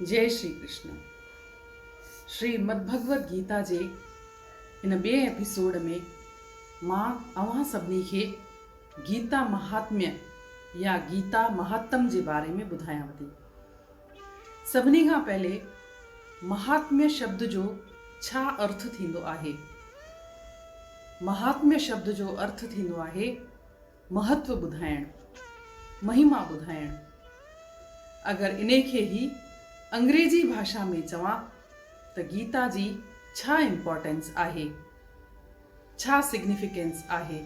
जय श्री कृष्ण। श्रीमद् भगवद गीता जे इन ॿिए एपिसोड में मां अव्हां सभिनी खे गीता महात्म्य या गीता महात्म जे बारे में ॿुधायांव थी। सभिनी खां पहले महात्म्य शब्द जो छा अर्थ थींदो आहे। महात्म्य शब्द जो अर्थ थींदो आहे महत्व ॿुधाइण, महिमा ॿुधाइण। अगर इने खे ही अंग्रेजी भाषा में चवां त गीता जी छा इम्पोर्टेंस आहे, छा सिग्निफिकेंस आहे,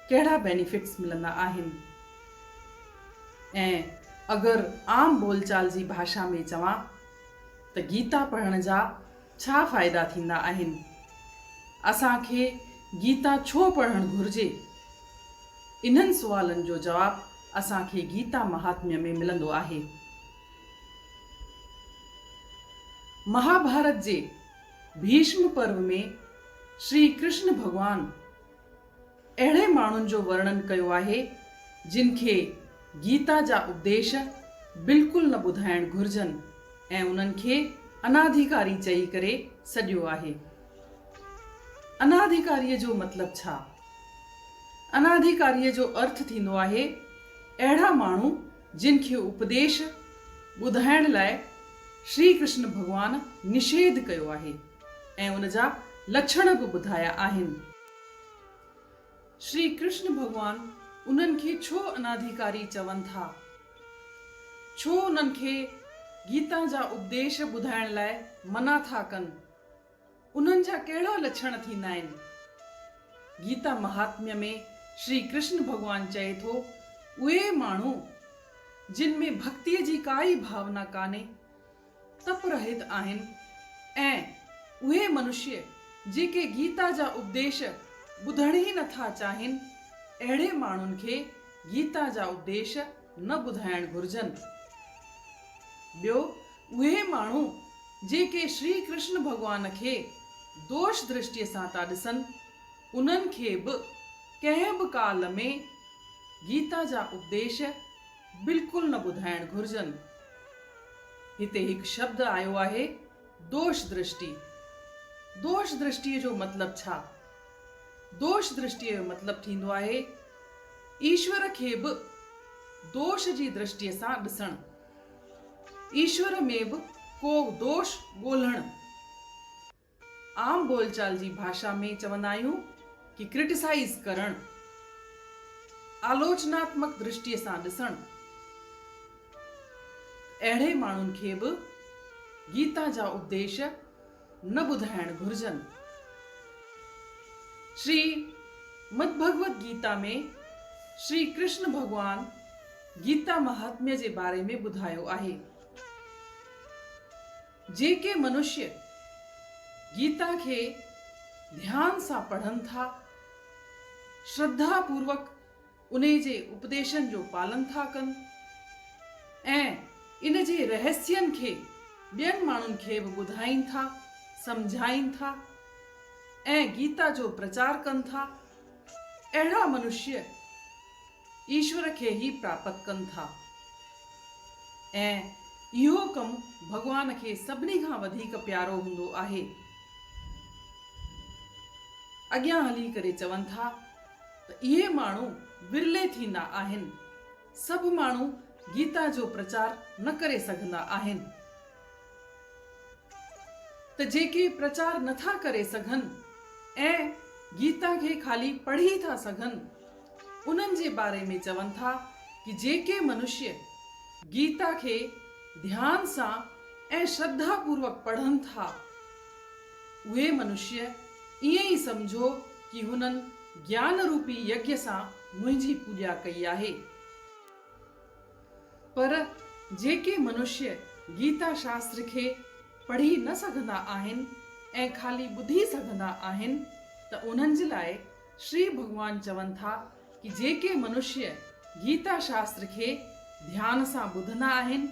कहिड़ा बेनिफिट्स मिलंदा आहिनि। ऐं अगर आम बोलचाल जी भाषा में चवां त गीता पढ़ण जा छा फ़ाइदा थींदा आहिनि, असांखे गीता छो पढ़ण घुर्जे, इन्हनि सुवालनि जो जवाब असांखे गीता महात्म्य में मिलंदो आहे। महाभारत जे भीष्म पर्व में श्री कृष्ण भगवान अहिड़े माण्हुनि जो वर्णन कयो आहे जिन खे गीता जा उपदेश बिल्कुलु न ॿुधाइण घुर्जनि ऐं उन्हनि खे अनाधिकारी चई करे सॾियो आहे। अनाधिकारीअ जो मतिलबु छा? अनाधिकारीअ जो अर्थ थींदो आहे अहिड़ा माण्हू जिन खे उपदेश ॿुधाइण लाइ श्री कृष्ण भगवान निषेध कयो आहे ऐं उन जा लक्षण बि ॿुधाया आहिनि। श्री कृष्ण भगवान उन्हनि खे छो अनाधिकारी चवनि था, छो उन्हनि खे गीता जा उपदेश ॿुधाइण लाइ मना था कनि, उन्हनि जा कहिड़ा लक्षण थींदा आहिनि। गीता महात्म्य में श्री कृष्ण भगवान चए थो उहे माण्हू जिन में भक्तिअ जी काई भावना कान्हे, तप रहित आहिनि ऐं उहे मनुष्य जेके गीता जा उपदेश ॿुधण ई नथा चाहिनि, अहिड़े माण्हुनि खे गीता जा उपदेश न ॿुधाइण घुर्जनि। ॿियो, उहे माण्हू जेके श्री कृष्ण भगवान खे दोष दृष्टिअ सां था ॾिसनि, उन्हनि खे बि कंहिं बि काल में गीता जा उपदेश बिल्कुलु न ॿुधाइण घुर्जनि। हिते हिकु शब्द आयो आहे दोष दृष्टि। दोष दृष्टिअ जो मतिलबु छा? दोष दृष्टिअ जो मतिलबु थींदो आहे ईश्वर खे बि दोष जी दृष्टिअ सां ॾिसणु, ईश्वर में बि को दोष ॻोल्हणु। आम बोलचाल जी भाषा में चवंदा आहियूं कि क्रिटिसाइज़ करणु, आलोचनात्मक दृष्टिअ सां ॾिसणु। अहिड़े माण्हुनि खे बि गीता जा उपदेश न ॿुधाइण घुर्जनि। श्रीमद् भगवद गीता में श्री कृष्ण भगवान गीता महात्म्य जे बारे में ॿुधायो आहे। जेके मनुष्य गीता खे ध्यान सां पढ़नि था, श्रद्धा पूर्वक उन्हे जे उपदेशनि जो पालन था कनि ऐं इन जे रहस्यनि खे ॿियनि माण्हुनि खे बि ॿुधाइनि था, सम्झाइनि था ऐं गीता जो प्रचार कनि था, अहिड़ा मनुष्य ईश्वर खे ही प्राप्त कनि था ऐं इहो कमु भगवान खे सभिनी खां वधीक प्यारो हूंदो आहे। अॻियां हली करे चवनि था त इहे माण्हू विरले थींदा आहिनि, सभु माण्हू गीता जो प्रचार न करे सघंदा आहिनि। त जेके प्रचार नथा करे सघनि ऐं गीता खे खाली पढ़ी था सघनि, उन्हनि जे बारे में चवनि था कि जेके मनुष्य गीता खे ध्यान सां ऐं श्रद्धा पूर्वक पढ़नि था, उहे मनुष्य ईअं ई समझो कि हुननि ज्ञान रूपी यज्ञ सां मुंहिंजी पूॼा कई आहे। पर जेके मनुष्य गीता शास्त्र खे पढ़ी न सघंदा आहिनि ऐं खाली ॿुधी सघंदा आहिनि, त उन्हनि जे लाइ श्री भगवान चवनि था कि जेके मनुष्य गीता शास्त्र खे ध्यान सां ॿुधंदा आहिनि,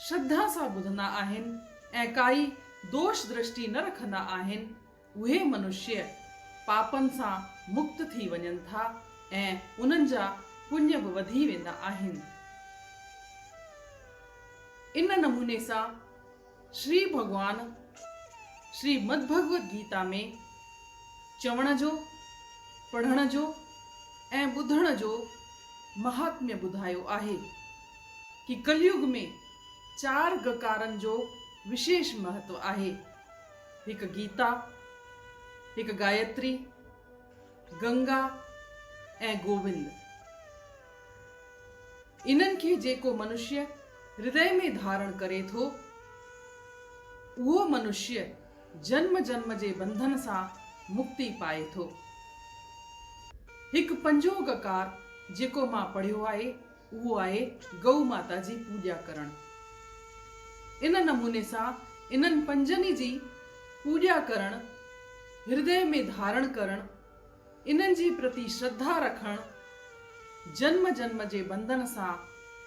श्रद्धा सां ॿुधंदा आहिनि ऐं काई दोष दृष्टि न रखंदा आहिनि, उहे मनुष्य पापनि सां मुक्त थी वञनि था ऐं उन्हनि जा पुण्य बि वधी वेंदा आहिनि। इन नमूने सां श्री भगवान श्रीमद् भगवत गीता में चवण जो, पढ़ण जो ऐं ॿुधण जो महात्म्य ॿुधायो आहे कि कलयुग में 4 गकारनि जो विशेष महत्व आहे। हिकु गीता, हिकु गायत्री, गंगा ऐं गोविंद। इन्हनि खे जेको मनुष्य हृदय में धारण करे थो, उहो मनुष्य जन्म जन्म जे बंधन सां मुक्ति पाए थो। हिकु पंजो गकार जेको मां पढ़ियो आहे, उहो आहे गौ माता जी पूॼा करण। इन नमूने सां इन्हनि पंजनि जी पूॼा करण, हृदय में धारण करण, इन्हनि जी प्रति श्रद्धा रखण, जन्म जन्म जे बंधन सां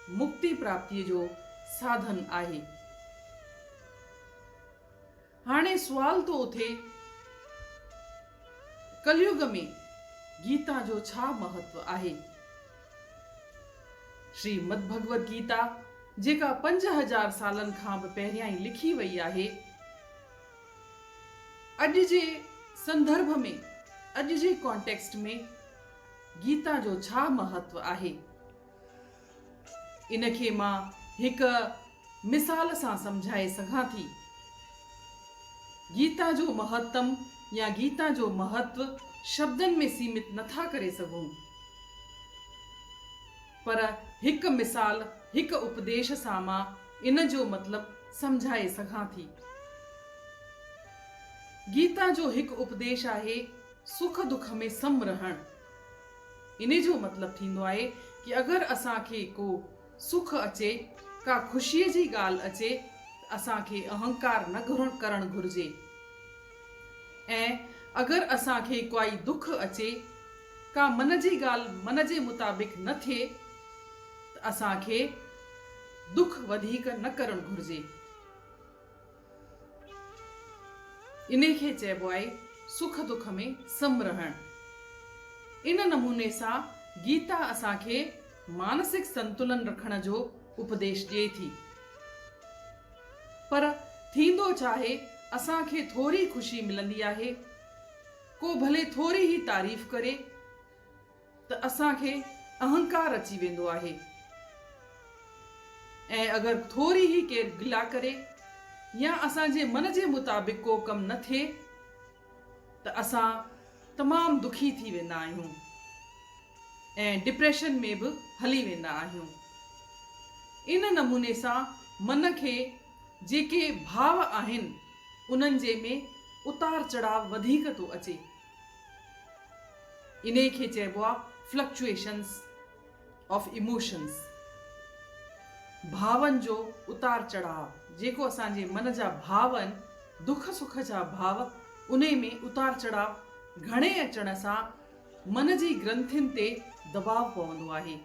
मुक्ति प्राप्ति जो साधन आहे। हाणे सुवाल तो उथे, कलयुग में गीता जो छा महत्व आहे? श्रीमद् भगवत गीता जेका 5000 सालनि खां बि पहिरियां ई लिखी वई आहे, अॼु जे संदर्भ में, अॼु जे कॉन्टेक्स्ट में गीता जो छा महत्व आहे? इनखे मां हिकु मिसाल सां समझाए सघां थी। गीता जो महत्तम या गीता जो महत्व शब्दनि में सीमित नथा करे सघूं, पर हिकु मिसाल, हिकु उपदेश सां मां इन जो मतिलबु समझाए सघां थी। गीता जो हिकु उपदेश आहे सुख दुख में सम रहण। इन जो मतिलबु थींदो आहे कि अगरि असांखे को सुख अचे, का ख़ुशीअ जी ॻाल्हि अचे, त असांखे अहंकार न करणु घुरिजे, ऐं अगरि असांखे कोई दुख अचे, का मन जी ॻाल्हि मन जे मुताबिक़ न थिए, त असांखे दुख वधीक न करणु घुरिजे। इनखे चइबो आहे सुख दुख में सम रहण। इन नमूने सां गीता असांखे मानसिक संतुलन रखण जो उपदेश ॾिए थी। पर थींदो छाहे, असांखे थोरी ख़ुशी मिलंदी आहे, को भले थोरी ही तारीफ़ करे त असांखे अहंकार अची वेंदो आहे, ऐं अगरि थोरी ही केरु गिला करे या असांजे मन जे मुताबिक़ को कमु न थिए त असां तमामु दुखी थी वेंदा आहियूं ऐं डिप्रेशन में बि हली वेंदा आहियूं। इन नमूने सां मन खे जेके भाव आहिनि, उन्हनि जे में उतार चढ़ाव वधीक थो अचे। इन्हे खे चइबो आहे फ्लक्चुएशंस ऑफ इमोशंस। भावनि जो उतार चढ़ाव, जेको असांजे मन जा भाव आहिनि, दुख सुख जा भाव, उन्हे में उतार चढ़ाव घणे अचण सां मन जी ग्रंथियुनि ते दबाव पवंदो आहे,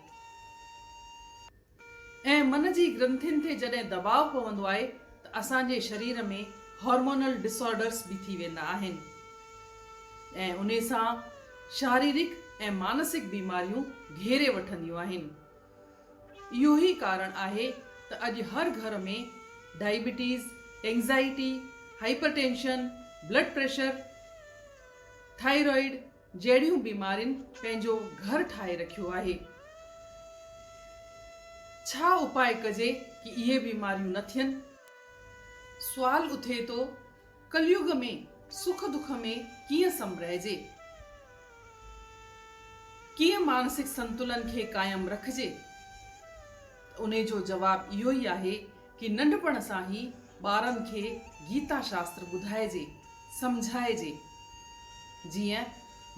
ऐं मन जी ग्रंथियुनि ते जॾहिं दबाव पवंदो आहे त असांजे शरीर में हार्मोनल डिसऑर्डर्स भी थी वेंदा आहिनि, ऐं उन सां शारीरिक ऐं मानसिक बीमारियूं घेरे वठंदियूं आहिनि। इहो ई कारण आहे त अॼु हर घर में diabetes, anxiety, hypertension, blood pressure, thyroid जहिड़ियूं बीमारियुनि पंहिंजो घर ठाहे रखियो आहे। छा उपाय कजे कि इहे बीमारियूं न थियनि? सुवाल उथे थो, कलयुग में सुख दुख में कीअं सम रहिजे, कीअं मानसिक संतुलन खे कायम रखजे? उन जो जवाब इहो ई आहे कि नंढपण सां ही ॿारनि खे गीता शास्त्र ॿुधाइजे, समझाइजे, जीअं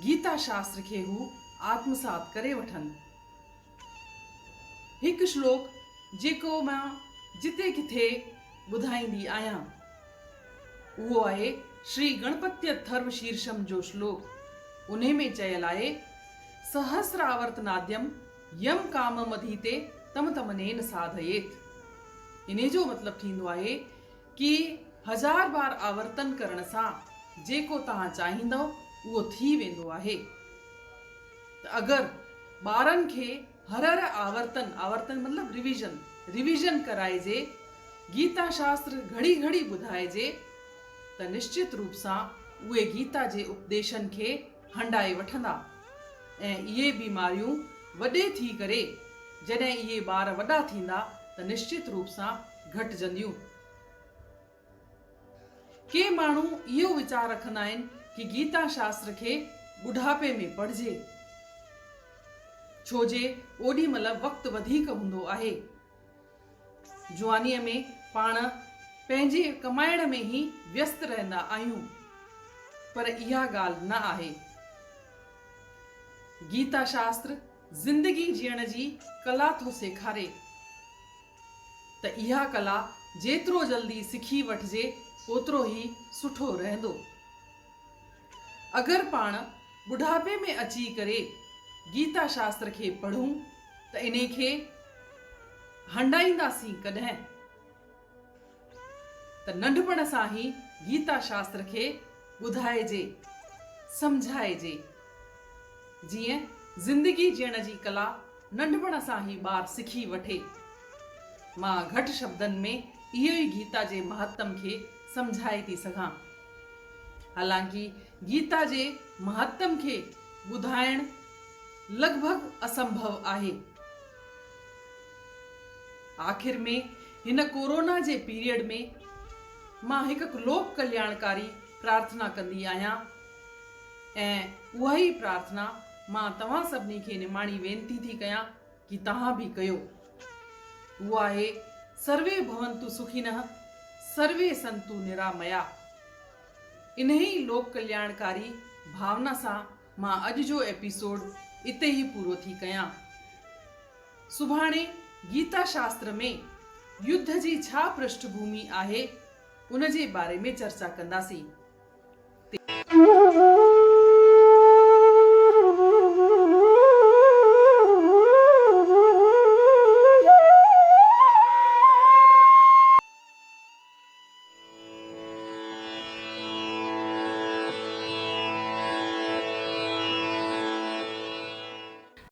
गीता शास्त्र खे हू आत्मसात करे वठनि। हिकु श्लोक जेको मां जिते किथे ॿुधाईंदी आहियां, उहो आहे श्री गणपत्यथर्व शीर्षम जो श्लोक। उन्हे में चयल आहे, सहस्र आवर्तनाद्यम यम काममधीते तम तमनेन साधयेत। इन्हे जो मतिलबु थींदो आहे कि 1000 बार आवर्तन करण सां जेको तव्हां चाहींदव उहो थी वेंदो आहे। त अगरि ॿारनि खे हर आवर्तन मतिलबु रिविज़न कराइजे गीता शास्त्र घड़ी घड़ी ॿुधाइजे त निश्चित रूप सां उहे गीता जे उपदेशनि खे हंडाए वठंदा ऐं इहे बीमारियूं वॾे थी करे जॾहिं इहे ॿार वॾा थींदा त निश्चित रूप सां घटिजंदियूं। के माण्हू इहो वीचार रखंदा आहिनि कि गीता शास्त्र खे ॿुढापे में पढ़िजे, छो जे ओॾी महिल वक़्तु वधीक हूंदो आहे। जुवानीअ में पाण पंहिंजे कमाइण में ई व्यस्त रहंदा आहियूं, पर इहा ॻाल्हि न आहे। गीता शास्त्र ज़िंदगी जीअण जी कला थो सेखारे त इहा कला जेतिरो जल्दी सिखी वठिजे ओतिरो ई सुठो रहंदो। अगरि पाण ॿुढापे में अची करे गीता शास्त्र खे पढ़ूं त इन खे हंडाईंदासीं कॾहिं? त नंढपण सां ई गीता शास्त्र खे ॿुधाइजे, सम्झाइजे। जीअं ज़िंदगी जीअण जी कला नंढपण सां ई ॿार सिखी वठे। मां घटि शब्दनि में इहो ई गीता जे महत्तम खे सम्झाए थी सघां। हालांकि गीता जे महत्तम खे ॿुधाइण लॻभॻि असंभव आहे। आख़िर में हिन कोरोना जे पीरियड में मां हिकु लोक कल्याणकारी प्रार्थना कंदी आहियां ऐं उहा ई प्रार्थना मां तव्हां सभिनी खे निमाणी वेनती थी कयां कि तव्हां बि कयो। उहा आहे सर्वे भवन्तु सुखिनः सर्वे सन्तु निरामया। इन्ही लोक कल्याणकारी भावना सां मां अॼु जो एपिसोड इते ई पूरो थी कयां। सुभाणे गीता शास्त्र में युद्ध जी छा पृष्ठभूमि आहे उन जे बारे में चर्चा कंदासीं।